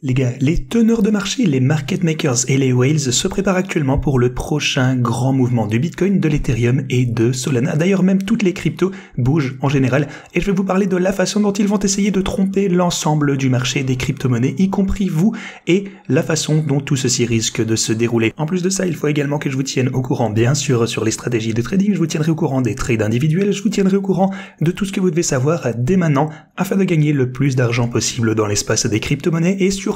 Les gars, les teneurs de marché, les market makers et les whales se préparent actuellement pour le prochain grand mouvement du Bitcoin, de l'Ethereum et de Solana. D'ailleurs, même toutes les cryptos bougent en général et je vais vous parler de la façon dont ils vont essayer de tromper l'ensemble du marché des crypto-monnaies, y compris vous, et la façon dont tout ceci risque de se dérouler. En plus de ça, il faut également que je vous tienne au courant, bien sûr, sur les stratégies de trading, je vous tiendrai au courant des trades individuels, je vous tiendrai au courant de tout ce que vous devez savoir dès maintenant afin de gagner le plus d'argent possible dans l'espace des crypto-monnaies et surtout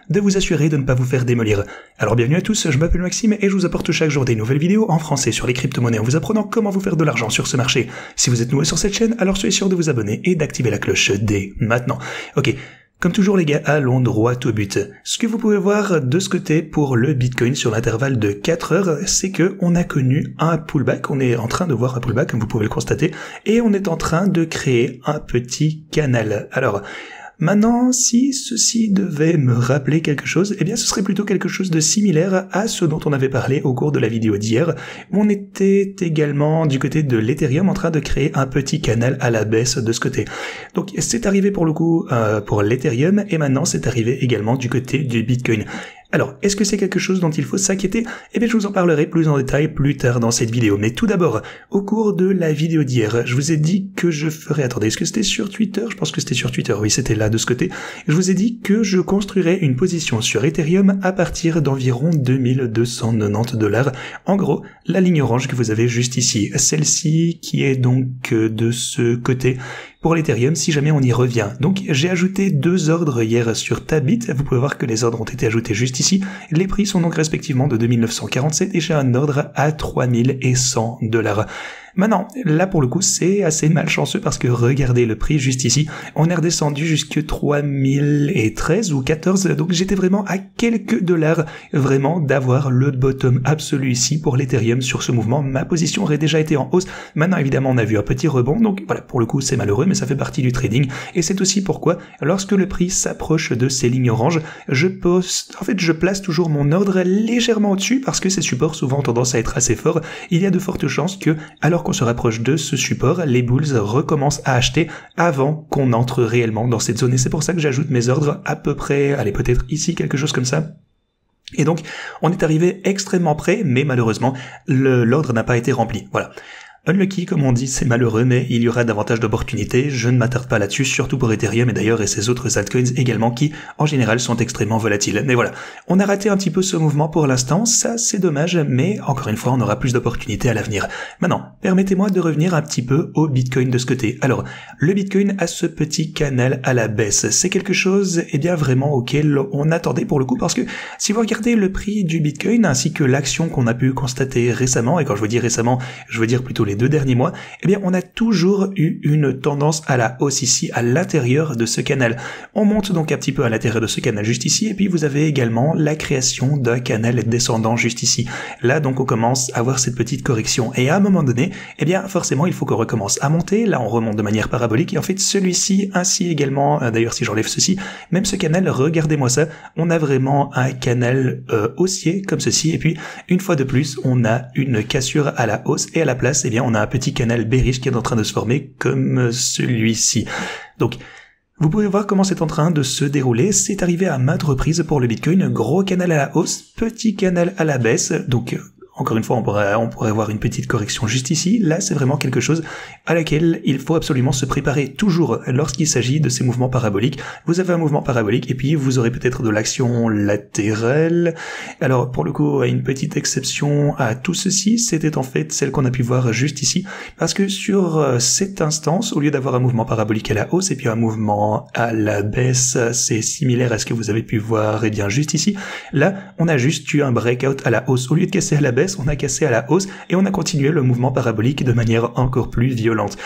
de vous assurer de ne pas vous faire démolir. Alors bienvenue à tous, je m'appelle Maxime et je vous apporte chaque jour des nouvelles vidéos en français sur les crypto-monnaies en vous apprenant comment vous faire de l'argent sur ce marché. Si vous êtes nouveau sur cette chaîne, alors soyez sûr de vous abonner et d'activer la cloche dès maintenant. Ok. Comme toujours les gars, allons droit au but. Ce que vous pouvez voir de ce côté pour le Bitcoin sur l'intervalle de 4 heures, c'est que on a connu un pullback, on est en train de voir un pullback comme vous pouvez le constater, et on est en train de créer un petit canal. Alors, maintenant, si ceci devait me rappeler quelque chose, eh bien ce serait plutôt quelque chose de similaire à ce dont on avait parlé au cours de la vidéo d'hier, où on était également du côté de l'Ethereum en train de créer un petit canal à la baisse de ce côté. Donc c'est arrivé pour le coup pour l'Ethereum, et maintenant c'est arrivé également du côté du Bitcoin. Alors, est-ce que c'est quelque chose dont il faut s'inquiéter? Eh bien, je vous en parlerai plus en détail plus tard dans cette vidéo. Mais tout d'abord, au cours de la vidéo d'hier, je vous ai dit que je ferais... Attendez, est-ce que c'était sur Twitter? Je pense que c'était sur Twitter, oui, c'était là de ce côté. Je vous ai dit que je construirais une position sur Ethereum à partir d'environ 2290$. En gros, la ligne orange que vous avez juste ici. Celle-ci qui est donc de ce côté pour l'Ethereum si jamais on y revient. Donc j'ai ajouté 2 ordres hier sur Tabit, vous pouvez voir que les ordres ont été ajoutés juste ici. Les prix sont donc respectivement de 2947 et j'ai un ordre à 3100$. Maintenant, là pour le coup c'est assez malchanceux parce que regardez le prix juste ici, on est redescendu jusque 3013 ou 14, donc j'étais vraiment à quelques dollars vraiment d'avoir le bottom absolu ici pour l'Ethereum sur ce mouvement. Ma position aurait déjà été en hausse, maintenant évidemment on a vu un petit rebond, donc voilà, pour le coup c'est malheureux mais ça fait partie du trading et c'est aussi pourquoi lorsque le prix s'approche de ces lignes oranges, je place toujours mon ordre légèrement au-dessus parce que ces supports souvent ont tendance à être assez forts. Il y a de fortes chances que alors qu'on se rapproche de ce support, les bulls recommencent à acheter avant qu'on entre réellement dans cette zone. Et c'est pour ça que j'ajoute mes ordres à peu près, allez peut-être ici, quelque chose comme ça. Et donc, on est arrivé extrêmement près, mais malheureusement, l'ordre n'a pas été rempli. Voilà. Unlucky, comme on dit, c'est malheureux, mais il y aura davantage d'opportunités. Je ne m'attarde pas là-dessus, surtout pour Ethereum et d'ailleurs et ses autres altcoins également qui, en général, sont extrêmement volatiles. Mais voilà, on a raté un petit peu ce mouvement pour l'instant, ça c'est dommage, mais encore une fois, on aura plus d'opportunités à l'avenir. Maintenant, permettez-moi de revenir un petit peu au Bitcoin de ce côté. Alors, le Bitcoin a ce petit canal à la baisse. C'est quelque chose, eh bien, vraiment auquel on attendait pour le coup, parce que si vous regardez le prix du Bitcoin ainsi que l'action qu'on a pu constater récemment, et quand je veux dire récemment, je veux dire plutôt les 2 derniers mois, eh bien on a toujours eu une tendance à la hausse ici à l'intérieur de ce canal. On monte donc un petit peu à l'intérieur de ce canal juste ici et puis vous avez également la création d'un canal descendant juste ici. Là donc on commence à avoir cette petite correction et à un moment donné, eh bien forcément il faut qu'on recommence à monter. Là on remonte de manière parabolique et en fait celui-ci ainsi également, d'ailleurs si j'enlève ceci, même ce canal, regardez-moi ça, on a vraiment un canal haussier comme ceci et puis une fois de plus on a une cassure à la hausse et à la place eh bien on a un petit canal bearish qui est en train de se former comme celui-ci. Donc, vous pouvez voir comment c'est en train de se dérouler. C'est arrivé à maintes reprises pour le Bitcoin. Gros canal à la hausse, petit canal à la baisse. Donc, encore une fois, on pourrait avoir une petite correction juste ici. Là, c'est vraiment quelque chose à laquelle il faut absolument se préparer toujours lorsqu'il s'agit de ces mouvements paraboliques. Vous avez un mouvement parabolique et puis vous aurez peut-être de l'action latérale. Alors, pour le coup, une petite exception à tout ceci, c'était en fait celle qu'on a pu voir juste ici. Parce que sur cette instance, au lieu d'avoir un mouvement parabolique à la hausse et puis un mouvement à la baisse, c'est similaire à ce que vous avez pu voir, et bien juste ici. Là, on a juste eu un breakout à la hausse. Au lieu de casser à la baisse, on a cassé à la hausse et on a continué le mouvement parabolique de manière encore plus violente.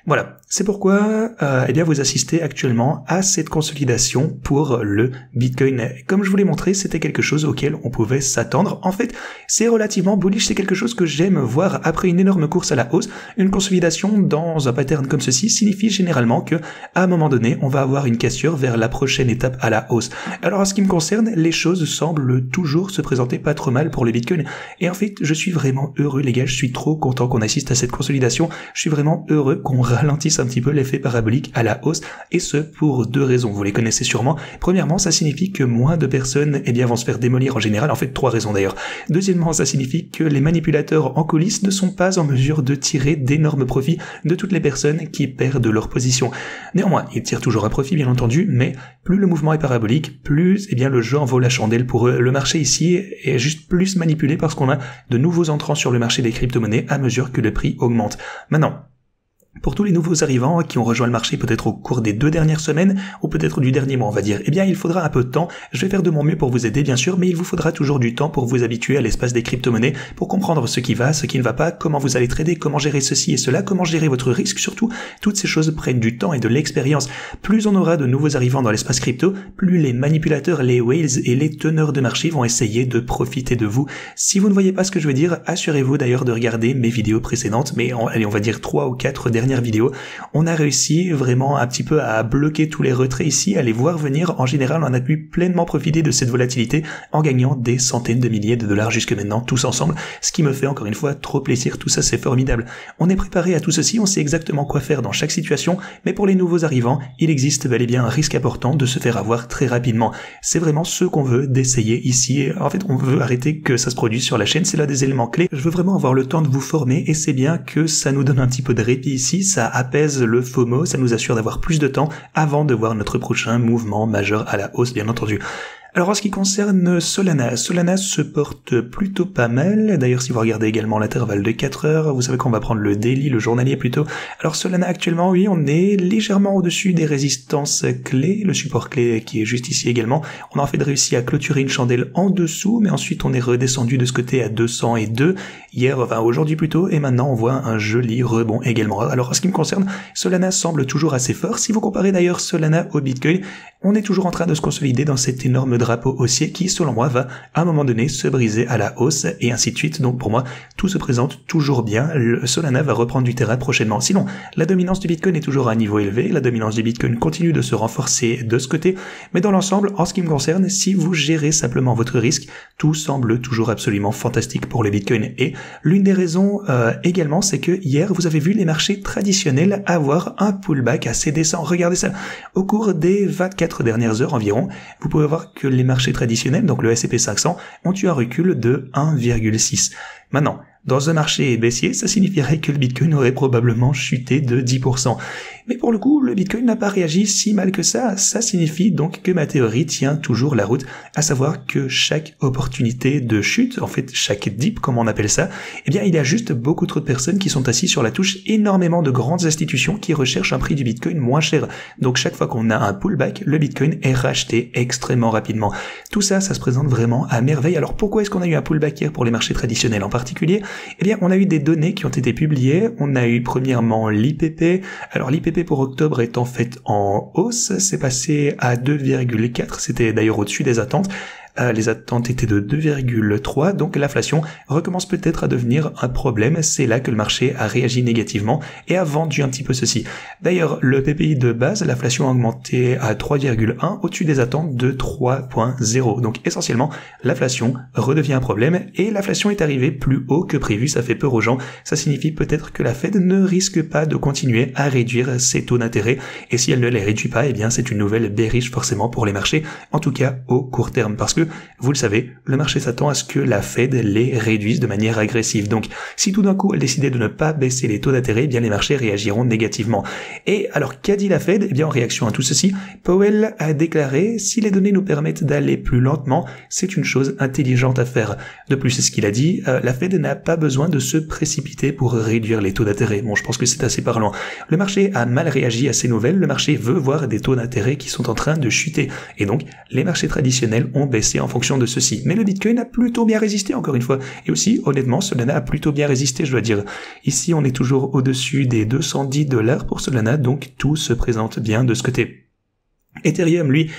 Voilà, c'est pourquoi eh bien vous assistez actuellement à cette consolidation pour le Bitcoin. Comme je vous l'ai montré, c'était quelque chose auquel on pouvait s'attendre. En fait, c'est relativement bullish, c'est quelque chose que j'aime voir après une énorme course à la hausse. Une consolidation dans un pattern comme ceci signifie généralement que à un moment donné, on va avoir une cassure vers la prochaine étape à la hausse. Alors en ce qui me concerne, les choses semblent toujours se présenter pas trop mal pour le Bitcoin. Et en fait, je suis vraiment heureux les gars, je suis trop content qu'on assiste à cette consolidation. Je suis vraiment heureux qu'on ralentissent un petit peu l'effet parabolique à la hausse, et ce pour deux raisons, vous les connaissez sûrement. Premièrement, ça signifie que moins de personnes vont se faire démolir en général, en fait trois raisons d'ailleurs. Deuxièmement, ça signifie que les manipulateurs en coulisses ne sont pas en mesure de tirer d'énormes profits de toutes les personnes qui perdent leur position. Néanmoins, ils tirent toujours un profit bien entendu, mais plus le mouvement est parabolique, plus le jeu en vaut la chandelle pour eux. Le marché ici est juste plus manipulé parce qu'on a de nouveaux entrants sur le marché des crypto-monnaies à mesure que le prix augmente. Maintenant, pour tous les nouveaux arrivants qui ont rejoint le marché peut-être au cours des 2 dernières semaines, ou peut-être du dernier mois on va dire, il faudra un peu de temps. Je vais faire de mon mieux pour vous aider bien sûr, mais il vous faudra toujours du temps pour vous habituer à l'espace des crypto-monnaies, pour comprendre ce qui va, ce qui ne va pas, comment vous allez trader, comment gérer ceci et cela, comment gérer votre risque surtout. Toutes ces choses prennent du temps et de l'expérience. Plus on aura de nouveaux arrivants dans l'espace crypto, plus les manipulateurs, les whales et les teneurs de marché vont essayer de profiter de vous. Si vous ne voyez pas ce que je veux dire, assurez-vous d'ailleurs de regarder mes vidéos précédentes, mais on va dire 3 ou 4 dernières vidéos. On a réussi vraiment un petit peu à bloquer tous les retraits ici, à les voir venir. En général, on a pu pleinement profiter de cette volatilité en gagnant des centaines de milliers de dollars jusque maintenant, tous ensemble, ce qui me fait encore une fois trop plaisir. Tout ça, c'est formidable. On est préparé à tout ceci, on sait exactement quoi faire dans chaque situation, mais pour les nouveaux arrivants, il existe bel et bien un risque important de se faire avoir très rapidement. C'est vraiment ce qu'on veut d'essayer ici. En fait, on veut arrêter que ça se produise sur la chaîne, c'est là des éléments clés. Je veux vraiment avoir le temps de vous former et c'est bien que ça nous donne un petit peu de répit ici. Ça apaise le FOMO, ça nous assure d'avoir plus de temps avant de voir notre prochain mouvement majeur à la hausse, bien entendu. Alors en ce qui concerne Solana se porte plutôt pas mal. D'ailleurs, si vous regardez également l'intervalle de 4 heures, vous savez qu'on va prendre le daily, le journalier plutôt. Alors Solana actuellement, oui, on est légèrement au-dessus des résistances clés, le support clé qui est juste ici également. On a en fait réussi à clôturer une chandelle en dessous, mais ensuite on est redescendu de ce côté à 202 aujourd'hui plutôt, et maintenant on voit un joli rebond également. Alors en ce qui me concerne, Solana semble toujours assez fort. Si vous comparez d'ailleurs Solana au Bitcoin, on est toujours en train de se consolider dans cet énorme drapeau haussier qui, selon moi, va à un moment donné se briser à la hausse et ainsi de suite. Donc pour moi, tout se présente toujours bien. Le Solana va reprendre du terrain prochainement. Sinon, la dominance du Bitcoin est toujours à un niveau élevé. La dominance du Bitcoin continue de se renforcer de ce côté. Mais dans l'ensemble, en ce qui me concerne, si vous gérez simplement votre risque, tout semble toujours absolument fantastique pour le Bitcoin. Et l'une des raisons également, c'est que hier, vous avez vu les marchés traditionnels avoir un pullback assez décent. Regardez ça. Au cours des 24 dernières heures environ, vous pouvez voir que les marchés traditionnels, donc le S&P 500, ont eu un recul de 1,6. Maintenant, dans un marché baissier, ça signifierait que le Bitcoin aurait probablement chuté de 10%. Mais pour le coup, le Bitcoin n'a pas réagi si mal que ça. Ça signifie donc que ma théorie tient toujours la route, à savoir que chaque opportunité de chute, en fait chaque dip comme on appelle ça, il y a juste beaucoup trop de personnes qui sont assises sur la touche, énormément de grandes institutions qui recherchent un prix du Bitcoin moins cher. Donc chaque fois qu'on a un pullback, le Bitcoin est racheté extrêmement rapidement. Tout ça, ça se présente vraiment à merveille. Alors pourquoi est-ce qu'on a eu un pullback hier pour les marchés traditionnels en particulier? On a eu des données qui ont été publiées. On a eu premièrement l'IPP. Alors l'IPP pour octobre est en fait en hausse. C'est passé à 2,4. C'était d'ailleurs au-dessus des attentes. Les attentes étaient de 2,3, donc l'inflation recommence peut-être à devenir un problème. C'est là que le marché a réagi négativement et a vendu un petit peu ceci. D'ailleurs, le PPI de base, l'inflation a augmenté à 3,1, au-dessus des attentes de 3,0. Donc essentiellement, l'inflation redevient un problème et l'inflation est arrivée plus haut que prévu. Ça fait peur aux gens. Ça signifie peut-être que la Fed ne risque pas de continuer à réduire ses taux d'intérêt. Et si elle ne les réduit pas, c'est une nouvelle bearish forcément pour les marchés, en tout cas au court terme, parce que vous le savez, le marché s'attend à ce que la Fed les réduise de manière agressive. Donc, si tout d'un coup elle décidait de ne pas baisser les taux d'intérêt, les marchés réagiront négativement. Et alors, qu'a dit la Fed? En réaction à tout ceci, Powell a déclaré: si les données nous permettent d'aller plus lentement, c'est une chose intelligente à faire. De plus, c'est ce qu'il a dit, la Fed n'a pas besoin de se précipiter pour réduire les taux d'intérêt. Bon, je pense que c'est assez parlant. Le marché a mal réagi à ces nouvelles, le marché veut voir des taux d'intérêt qui sont en train de chuter. Et donc, les marchés traditionnels ont baissé en fonction de ceci. Mais le Bitcoin a plutôt bien résisté, encore une fois. Et aussi, honnêtement, Solana a plutôt bien résisté, je dois dire. Ici, on est toujours au-dessus des 210 $ pour Solana, donc tout se présente bien de ce côté. Ethereum, lui,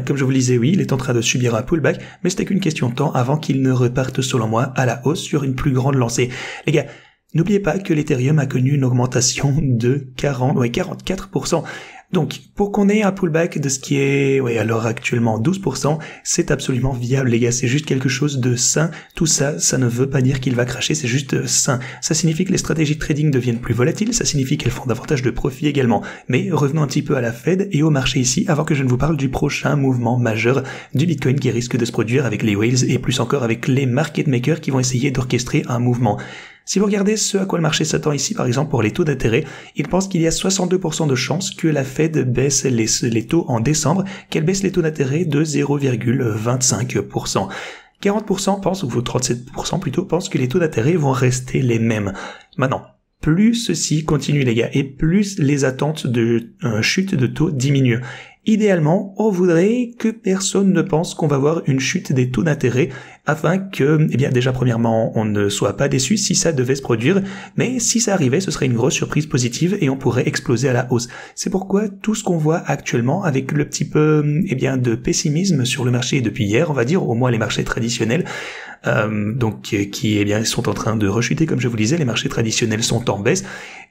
comme je vous le disais, oui, il est en train de subir un pullback, mais c'était qu'une question de temps avant qu'il ne reparte, selon moi, à la hausse sur une plus grande lancée. Les gars, n'oubliez pas que l'Ethereum a connu une augmentation de 44%. Donc, pour qu'on ait un pullback de ce qui est, à l'heure actuellement 12%, c'est absolument viable, les gars. C'est juste quelque chose de sain. Tout ça, ça ne veut pas dire qu'il va cracher, c'est juste sain. Ça signifie que les stratégies de trading deviennent plus volatiles, ça signifie qu'elles font davantage de profit également. Mais revenons un petit peu à la Fed et au marché ici, avant que je ne vous parle du prochain mouvement majeur du Bitcoin qui risque de se produire avec les whales et plus encore avec les market makers qui vont essayer d'orchestrer un mouvement. Si vous regardez ce à quoi le marché s'attend ici, par exemple pour les taux d'intérêt, il pense qu'il y a 62% de chances que la Fed baisse les taux en décembre, qu'elle baisse les taux d'intérêt de 0,25%. 40% pensent, ou 37% plutôt, pensent que les taux d'intérêt vont rester les mêmes. Maintenant, plus ceci continue les gars, et plus les attentes de chute de taux diminuent. Idéalement, on voudrait que personne ne pense qu'on va voir une chute des taux d'intérêt afin que, déjà premièrement, on ne soit pas déçu si ça devait se produire, mais si ça arrivait, ce serait une grosse surprise positive et on pourrait exploser à la hausse. C'est pourquoi tout ce qu'on voit actuellement avec le petit peu, de pessimisme sur le marché depuis hier, on va dire, au moins les marchés traditionnels, qui sont en train de rechuter, comme je vous disais, les marchés traditionnels sont en baisse.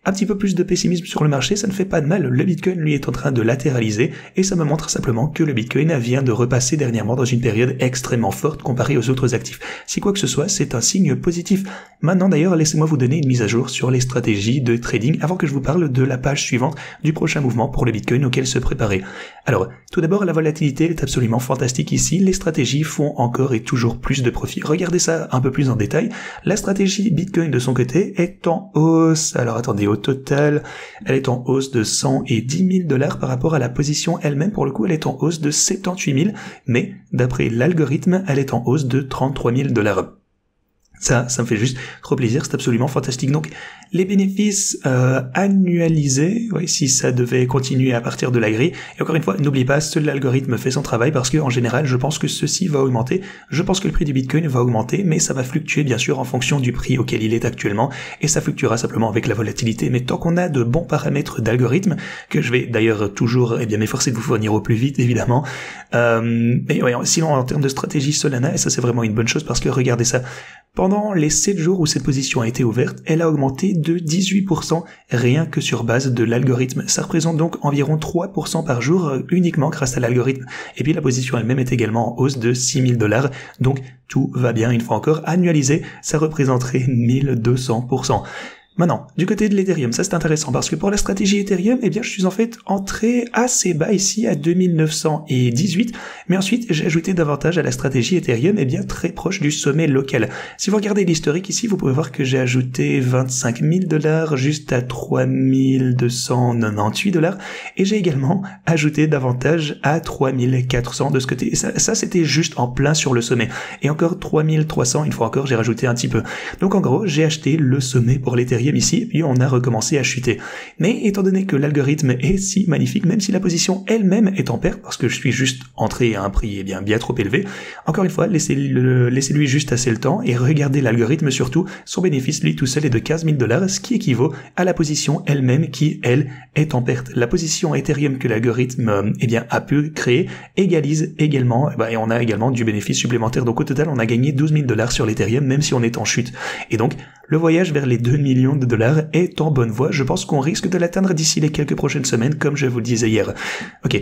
Un petit peu plus de pessimisme sur le marché, ça ne fait pas de mal. Le Bitcoin, lui, est en train de latéraliser et ça me montre simplement que le Bitcoin vient de repasser dernièrement dans une période extrêmement forte comparée aux autres actifs. Si quoi que ce soit, c'est un signe positif. Maintenant d'ailleurs, laissez-moi vous donner une mise à jour sur les stratégies de trading avant que je vous parle de la page suivante du prochain mouvement pour le Bitcoin auquel se préparer. Alors, tout d'abord, la volatilité est absolument fantastique ici. Les stratégies font encore et toujours plus de profit. Regardez ça un peu plus en détail. La stratégie Bitcoin de son côté est en hausse. Alors attendez, au total, elle est en hausse de 110 000 $ par rapport à la position elle-même. Pour le coup, elle est en hausse de 78 000, mais d'après l'algorithme, elle est en hausse de 33 000 $. Ça me fait juste trop plaisir, c'est absolument fantastique. Donc, les bénéfices annualisés, si ça devait continuer à partir de la grille, et encore une fois, n'oubliez pas, seul l'algorithme fait son travail parce que en général, je pense que ceci va augmenter, je pense que le prix du Bitcoin va augmenter, mais ça va fluctuer bien sûr en fonction du prix auquel il est actuellement, et ça fluctuera simplement avec la volatilité, mais tant qu'on a de bons paramètres d'algorithme, que je vais d'ailleurs toujours m'efforcer de vous fournir au plus vite, évidemment, sinon en termes de stratégie Solana, et ça c'est vraiment une bonne chose parce que regardez ça, pendant les 7 jours où cette position a été ouverte, elle a augmenté de 18% rien que sur base de l'algorithme. Ça représente donc environ 3% par jour uniquement grâce à l'algorithme. Et puis la position elle-même est également en hausse de 6 000 $. Donc tout va bien, une fois encore. Annualisé, ça représenterait 1200%. Maintenant, du côté de l'Ethereum, ça c'est intéressant parce que pour la stratégie Ethereum, je suis en fait entré assez bas ici à 2918, mais ensuite j'ai ajouté davantage à la stratégie Ethereum, très proche du sommet local. Si vous regardez l'historique ici, vous pouvez voir que j'ai ajouté 25 000 $ juste à 3298 $, et j'ai également ajouté davantage à 3400 de ce côté. Et ça c'était juste en plein sur le sommet. Et encore 3300, une fois encore, j'ai rajouté un petit peu. Donc en gros, j'ai acheté le sommet pour l'Ethereum ici, et puis on a recommencé à chuter. Mais étant donné que l'algorithme est si magnifique, même si la position elle-même est en perte, parce que je suis juste entré à un prix bien trop élevé, encore une fois, laissez-lui juste assez le temps, et regardez l'algorithme surtout, son bénéfice, lui tout seul, est de 15 000 $, ce qui équivaut à la position elle-même qui, elle, est en perte. La position Ethereum que l'algorithme a pu créer égalise également, et on a également du bénéfice supplémentaire. Donc au total, on a gagné 12 000 $ sur l'Ethereum, même si on est en chute. Et donc, le voyage vers les 2 millions de dollars est en bonne voie. Je pense qu'on risque de l'atteindre d'ici les quelques prochaines semaines, comme je vous le disais hier. Ok.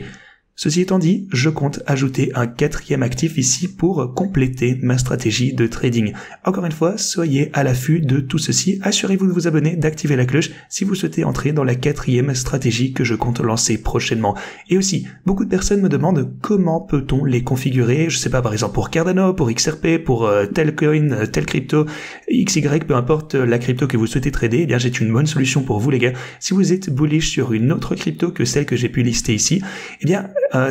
Ceci étant dit, je compte ajouter un 4e actif ici pour compléter ma stratégie de trading. Encore une fois, soyez à l'affût de tout ceci. Assurez-vous de vous abonner, d'activer la cloche si vous souhaitez entrer dans la 4e stratégie que je compte lancer prochainement. Et aussi, beaucoup de personnes me demandent comment peut-on les configurer. Je sais pas, par exemple pour Cardano, pour XRP, pour tel coin, tel crypto, XY, peu importe la crypto que vous souhaitez trader. J'ai une bonne solution pour vous les gars. Si vous êtes bullish sur une autre crypto que celle que j'ai pu lister ici,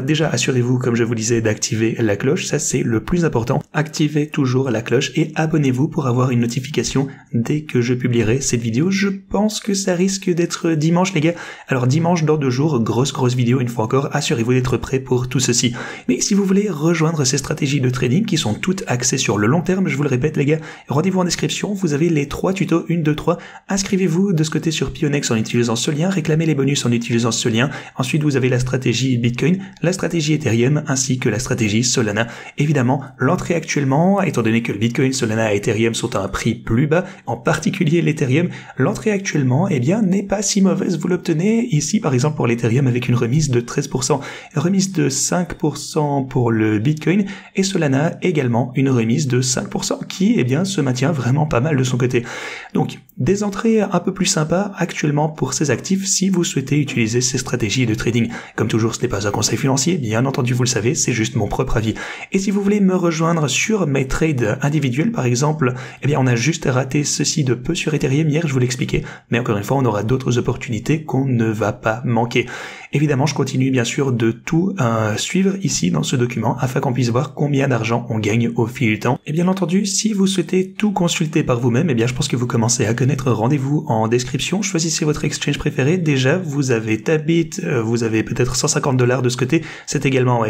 déjà, assurez-vous, comme je vous disais, d'activer la cloche. Ça, c'est le plus important. Activez toujours la cloche et abonnez-vous pour avoir une notification dès que je publierai cette vidéo. Je pense que ça risque d'être dimanche, les gars. Alors, dimanche, dans 2 jours, grosse vidéo, une fois encore. Assurez-vous d'être prêt pour tout ceci. Mais si vous voulez rejoindre ces stratégies de trading qui sont toutes axées sur le long terme, je vous le répète, les gars, rendez-vous en description. Vous avez les 3 tutos, 1, 2, 3. Inscrivez-vous de ce côté sur Pionex en utilisant ce lien. Réclamez les bonus en utilisant ce lien. Ensuite, vous avez la stratégie Bitcoin, la stratégie Ethereum ainsi que la stratégie Solana. Évidemment, l'entrée actuellement, étant donné que le Bitcoin, Solana et Ethereum sont à un prix plus bas, en particulier l'Ethereum, l'entrée actuellement, eh bien, n'est pas si mauvaise. Vous l'obtenez ici, par exemple, pour l'Ethereum avec une remise de 13%, remise de 5% pour le Bitcoin et Solana également une remise de 5% qui, eh bien, se maintient vraiment pas mal de son côté. Donc, des entrées un peu plus sympas actuellement pour ces actifs si vous souhaitez utiliser ces stratégies de trading. Comme toujours, ce n'est pas un conseil financier, bien entendu, vous le savez, c'est juste mon propre avis. Et si vous voulez me rejoindre sur mes trades individuels, par exemple, eh bien, on a juste raté ceci de peu sur Ethereum hier, je vous l'expliquais, mais encore une fois, on aura d'autres opportunités qu'on ne va pas manquer. Évidemment, je continue bien sûr de tout suivre ici dans ce document afin qu'on puisse voir combien d'argent on gagne au fil du temps. Et bien entendu, si vous souhaitez tout consulter par vous-même, eh bien je pense que vous commencez à connaître. Rendez-vous en description, choisissez votre exchange préféré. Déjà, vous avez Tabit, vous avez peut-être $150 de ce côté. C'est également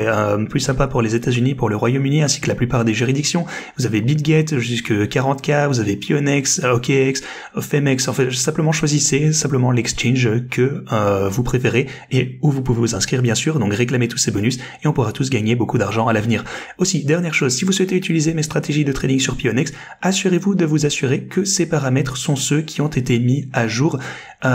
plus sympa pour les États-Unis, pour le Royaume-Uni, ainsi que la plupart des juridictions. Vous avez BitGet jusque 40K, vous avez Pionex, OKX, Femex. En fait, simplement choisissez l'exchange que vous préférez et où vous pouvez vous inscrire bien sûr, donc réclamer tous ces bonus et on pourra tous gagner beaucoup d'argent à l'avenir. Aussi, dernière chose, si vous souhaitez utiliser mes stratégies de trading sur Pionex, assurez-vous de vous assurer que ces paramètres sont ceux qui ont été mis à jour.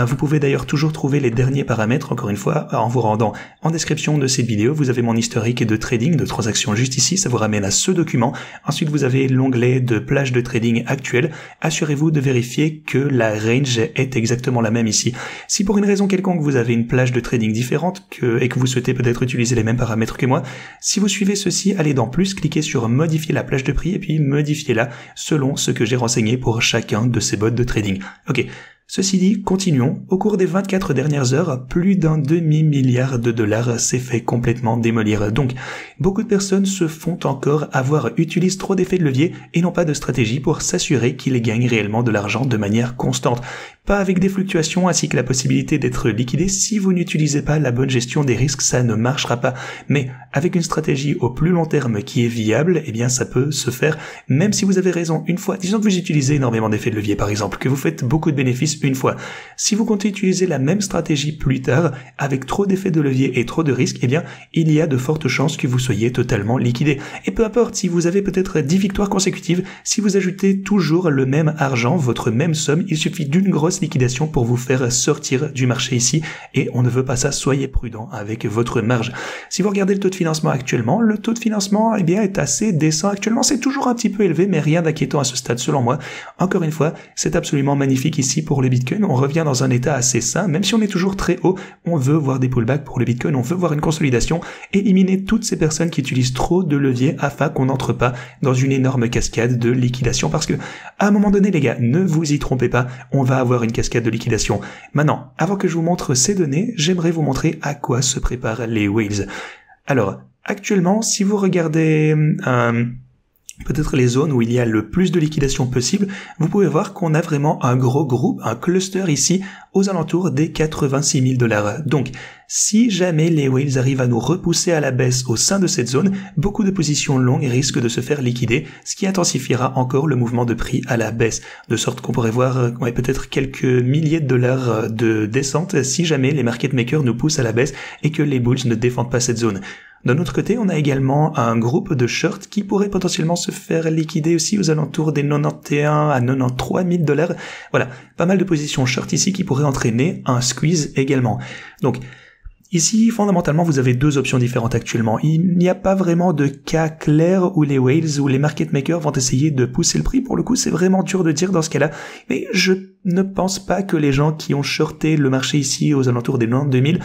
Vous pouvez d'ailleurs toujours trouver les derniers paramètres, encore une fois, en vous rendant en description de cette vidéo. Vous avez mon historique de trading, de transactions juste ici, ça vous ramène à ce document. Ensuite, vous avez l'onglet de plage de trading actuelle. Assurez-vous de vérifier que la range est exactement la même ici. Si pour une raison quelconque vous avez une plage de trading différente et que vous souhaitez peut-être utiliser les mêmes paramètres que moi, si vous suivez ceci, allez dans plus, cliquez sur modifier la plage de prix et puis modifiez-la selon ce que j'ai renseigné pour chacun de ces bots de trading. Ok. Ceci dit, continuons. Au cours des 24 dernières heures, plus d'un demi-milliard de dollars s'est fait complètement démolir. Donc, beaucoup de personnes se font encore avoir, utilisent trop d'effets de levier et n'ont pas de stratégie pour s'assurer qu'ils gagnent réellement de l'argent de manière constante. Pas avec des fluctuations ainsi que la possibilité d'être liquidé. Si vous n'utilisez pas la bonne gestion des risques, ça ne marchera pas. Mais avec une stratégie au plus long terme qui est viable, eh bien ça peut se faire même si vous avez raison une fois. Disons que vous utilisez énormément d'effets de levier par exemple, que vous faites beaucoup de bénéfices une fois. Si vous comptez utiliser la même stratégie plus tard, avec trop d'effets de levier et trop de risques, eh bien il y a de fortes chances que vous soyez totalement liquidé. Et peu importe si vous avez peut-être 10 victoires consécutives, si vous ajoutez toujours le même argent, votre même somme, il suffit d'une grosse liquidation pour vous faire sortir du marché ici et on ne veut pas ça, soyez prudent avec votre marge. Si vous regardez le taux de financement actuellement, le taux de financement eh bien, est assez décent actuellement, c'est toujours un petit peu élevé mais rien d'inquiétant à ce stade selon moi. Encore une fois, c'est absolument magnifique ici pour le Bitcoin, on revient dans un état assez sain, même si on est toujours très haut, on veut voir des pullbacks pour le Bitcoin, on veut voir une consolidation, éliminer toutes ces personnes qui utilisent trop de leviers afin qu'on n'entre pas dans une énorme cascade de liquidation parce que à un moment donné les gars, ne vous y trompez pas, on va avoir une cascade de liquidation. Maintenant, avant que je vous montre ces données, j'aimerais vous montrer à quoi se préparent les whales. Alors, actuellement, si vous regardez peut-être les zones où il y a le plus de liquidation possible, vous pouvez voir qu'on a vraiment un gros groupe, un cluster ici, aux alentours des 86 000 $. Donc, si jamais les whales arrivent à nous repousser à la baisse au sein de cette zone, beaucoup de positions longues risquent de se faire liquider, ce qui intensifiera encore le mouvement de prix à la baisse, de sorte qu'on pourrait voir peut-être quelques milliers de dollars de descente si jamais les market makers nous poussent à la baisse et que les bulls ne défendent pas cette zone. D'un autre côté, on a également un groupe de shorts qui pourrait potentiellement se faire liquider aussi aux alentours des 91 à 93 000 $. Voilà, pas mal de positions short ici qui pourraient entraîner un squeeze également. Donc, ici, fondamentalement, vous avez deux options différentes actuellement. Il n'y a pas vraiment de cas clair où les whales ou les market makers vont essayer de pousser le prix. Pour le coup, c'est vraiment dur de dire dans ce cas-là. Mais je ne pense pas que les gens qui ont shorté le marché ici aux alentours des 92 000...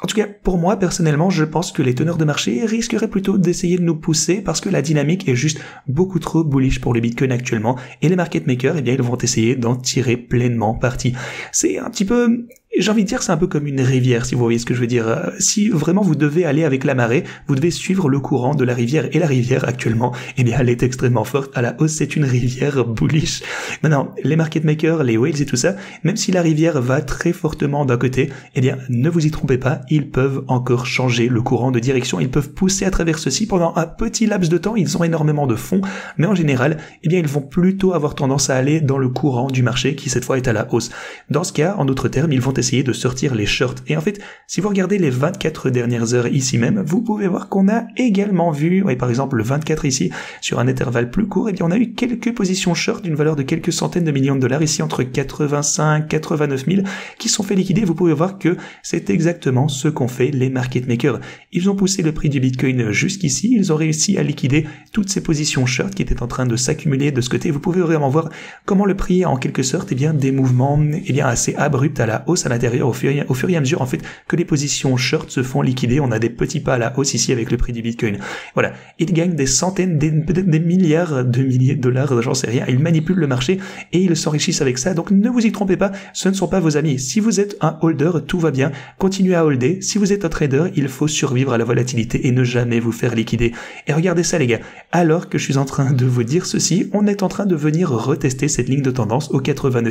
En tout cas, pour moi, personnellement, je pense que les teneurs de marché risqueraient plutôt d'essayer de nous pousser parce que la dynamique est juste beaucoup trop bullish pour le Bitcoin actuellement et les market makers, eh bien, ils vont essayer d'en tirer pleinement parti. C'est un petit peu... J'ai envie de dire, c'est un peu comme une rivière, si vous voyez ce que je veux dire. Si vraiment vous devez aller avec la marée, vous devez suivre le courant de la rivière. Et la rivière, actuellement, eh bien, elle est extrêmement forte. À la hausse, c'est une rivière bullish. Maintenant, les market makers, les whales et tout ça, même si la rivière va très fortement d'un côté, eh bien, ne vous y trompez pas, ils peuvent encore changer le courant de direction. Ils peuvent pousser à travers ceci pendant un petit laps de temps. Ils ont énormément de fonds. Mais en général, eh bien, ils vont plutôt avoir tendance à aller dans le courant du marché qui, cette fois, est à la hausse. Dans ce cas, en d'autres termes, ils vont essayer de sortir les shorts. Et en fait, si vous regardez les 24 dernières heures ici même, vous pouvez voir qu'on a également vu, par exemple le 24 ici, sur un intervalle plus court, eh bien on a eu quelques positions short d'une valeur de quelques centaines de millions de dollars ici, entre 85 89 000, qui sont fait liquider. Vous pouvez voir que c'est exactement ce qu'ont fait les market makers. Ils ont poussé le prix du Bitcoin jusqu'ici, ils ont réussi à liquider toutes ces positions short qui étaient en train de s'accumuler de ce côté. Vous pouvez vraiment voir comment le prix a en quelque sorte des mouvements assez abrupts à la hausse à l'intérieur au fur et à mesure en fait que les positions short se font liquider. On a des petits pas à la hausse ici avec le prix du Bitcoin. Voilà, ils gagnent des centaines, peut-être des milliards de milliers de dollars, j'en sais rien. Ils manipulent le marché et ils s'enrichissent avec ça. Donc ne vous y trompez pas, ce ne sont pas vos amis. Si vous êtes un holder, tout va bien, continuez à holder. Si vous êtes un trader, il faut survivre à la volatilité et ne jamais vous faire liquider. Et regardez ça les gars, alors que je suis en train de vous dire ceci, on est en train de venir retester cette ligne de tendance aux 89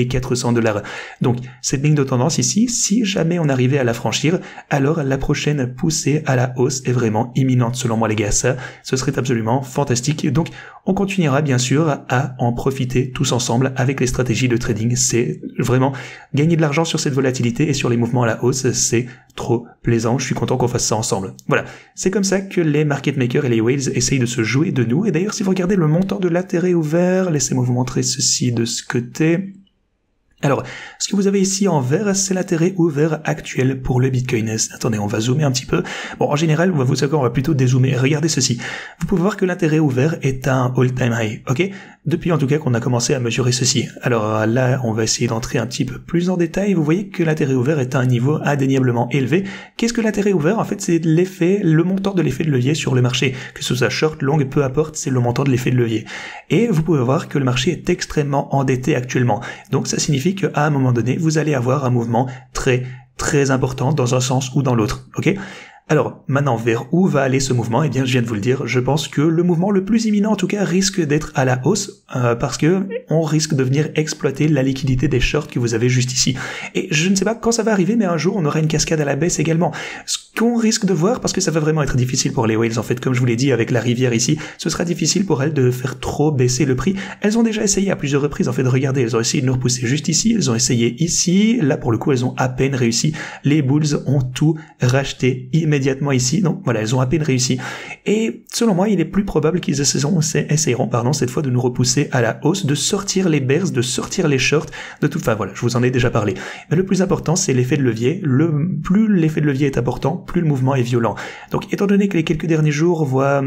400 dollars. Donc cette ligne de tendance ici, si jamais on arrivait à la franchir, alors la prochaine poussée à la hausse est vraiment imminente selon moi les gars. Ça, ce serait absolument fantastique. Donc on continuera bien sûr à en profiter tous ensemble avec les stratégies de trading. C'est vraiment gagner de l'argent sur cette volatilité et sur les mouvements à la hausse, c'est trop plaisant. Je suis content qu'on fasse ça ensemble. Voilà, c'est comme ça que les market makers et les whales essayent de se jouer de nous. Et d'ailleurs, si vous regardez le montant de l'intérêt ouvert, laissez-moi vous montrer ceci de ce côté. Alors, ce que vous avez ici en vert, c'est l'intérêt ouvert actuel pour le Bitcoin. Attendez, on va zoomer un petit peu. Bon, en général, on va plutôt dézoomer. Regardez ceci. Vous pouvez voir que l'intérêt ouvert est à un all-time high, ok? Depuis en tout cas qu'on a commencé à mesurer ceci. Alors là, on va essayer d'entrer un petit peu plus en détail. Vous voyez que l'intérêt ouvert est à un niveau indéniablement élevé. Qu'est-ce que l'intérêt ouvert? En fait, c'est le montant de l'effet de levier sur le marché. Que ce soit short, long, peu importe, c'est le montant de l'effet de levier. Et vous pouvez voir que le marché est extrêmement endetté actuellement. Donc ça signifie qu'à un moment donné, vous allez avoir un mouvement très important dans un sens ou dans l'autre, ok? Alors, maintenant, vers où va aller ce mouvement? Eh bien, je viens de vous le dire, je pense que le mouvement le plus imminent, en tout cas, risque d'être à la hausse, parce que on risque de venir exploiter la liquidité des shorts que vous avez juste ici. Et je ne sais pas quand ça va arriver, mais un jour, on aura une cascade à la baisse également. Ce qu'on risque de voir, parce que ça va vraiment être difficile pour les whales, en fait, comme je vous l'ai dit, avec la rivière ici, ce sera difficile pour elles de faire trop baisser le prix. Elles ont déjà essayé à plusieurs reprises, en fait, de regarder, elles ont essayé de nous repousser juste ici, elles ont essayé ici, là, pour le coup, elles ont à peine réussi. Les bulls ont tout racheté immédiatement ici, donc voilà, elles ont à peine réussi. Et selon moi, il est plus probable qu'ils essayeront cette fois de nous repousser à la hausse, de sortir les bears, de sortir les shorts, de toute façon, voilà, je vous en ai déjà parlé. Mais le plus important, c'est l'effet de levier. Plus l'effet de levier est important, plus le mouvement est violent. Donc, étant donné que les quelques derniers jours voient,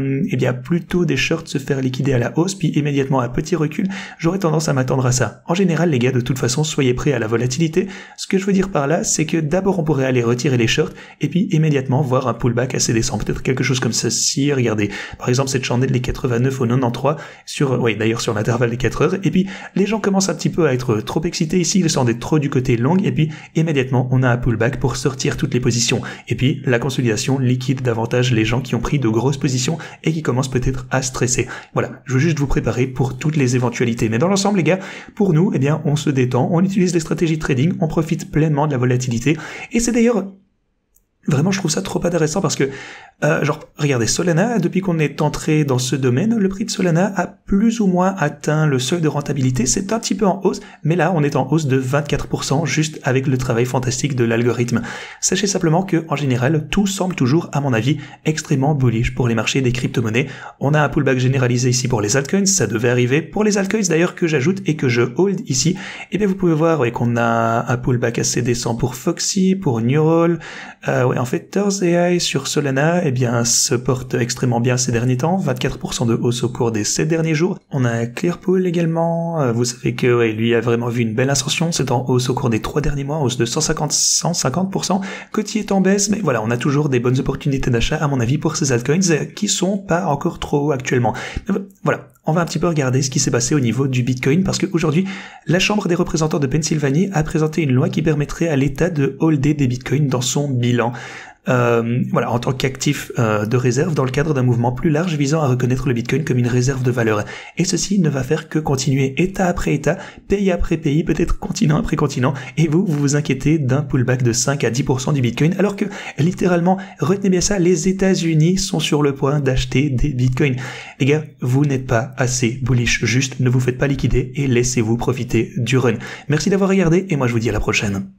plutôt des shorts se faire liquider à la hausse, puis immédiatement à petit recul, j'aurais tendance à m'attendre à ça. En général, les gars, de toute façon, soyez prêts à la volatilité. Ce que je veux dire par là, c'est que d'abord, on pourrait aller retirer les shorts, et puis immédiatement voir un pullback assez décent, peut-être quelque chose comme ceci. Regardez, par exemple cette chandelle les 89 au 93 sur l'intervalle des 4 heures, et puis les gens commencent un petit peu à être trop excités ici, ils sont trop du côté long, et puis immédiatement on a un pullback pour sortir toutes les positions, et puis la consolidation liquide davantage les gens qui ont pris de grosses positions et qui commencent peut-être à stresser. Voilà, je veux juste vous préparer pour toutes les éventualités, mais dans l'ensemble les gars, pour nous, on se détend, on utilise les stratégies de trading, on profite pleinement de la volatilité, et c'est d'ailleurs vraiment, je trouve ça trop intéressant parce que, regardez, Solana, depuis qu'on est entré dans ce domaine, le prix de Solana a plus ou moins atteint le seuil de rentabilité. C'est un petit peu en hausse, mais là, on est en hausse de 24% juste avec le travail fantastique de l'algorithme. Sachez simplement que, en général, tout semble toujours, à mon avis, extrêmement bullish pour les marchés des crypto-monnaies. On a un pullback généralisé ici pour les altcoins, ça devait arriver. Pour les altcoins, d'ailleurs, que j'ajoute et que je hold ici, vous pouvez voir, qu'on a un pullback assez décent pour Foxy, pour Neural, en fait, Thurs AI sur Solana, se porte extrêmement bien ces derniers temps, 24% de hausse au cours des 7 derniers jours. On a Clearpool également, vous savez que lui a vraiment vu une belle ascension, c'est en hausse au cours des 3 derniers mois, hausse de 150%. Coty est en baisse, mais voilà, on a toujours des bonnes opportunités d'achat, à mon avis, pour ces altcoins qui sont pas encore trop hauts actuellement. Voilà. On va un petit peu regarder ce qui s'est passé au niveau du Bitcoin, parce qu'aujourd'hui, la Chambre des représentants de Pennsylvanie a présenté une loi qui permettrait à l'État de holder des Bitcoins dans son bilan. En tant qu'actif de réserve dans le cadre d'un mouvement plus large visant à reconnaître le Bitcoin comme une réserve de valeur. Et ceci ne va faire que continuer État après État, pays après pays, peut-être continent après continent, et vous vous inquiétez d'un pullback de 5 à 10% du Bitcoin, alors que littéralement, retenez bien ça, les États-Unis sont sur le point d'acheter des Bitcoins. Les gars, vous n'êtes pas assez bullish, juste ne vous faites pas liquider et laissez-vous profiter du run. Merci d'avoir regardé et moi je vous dis à la prochaine.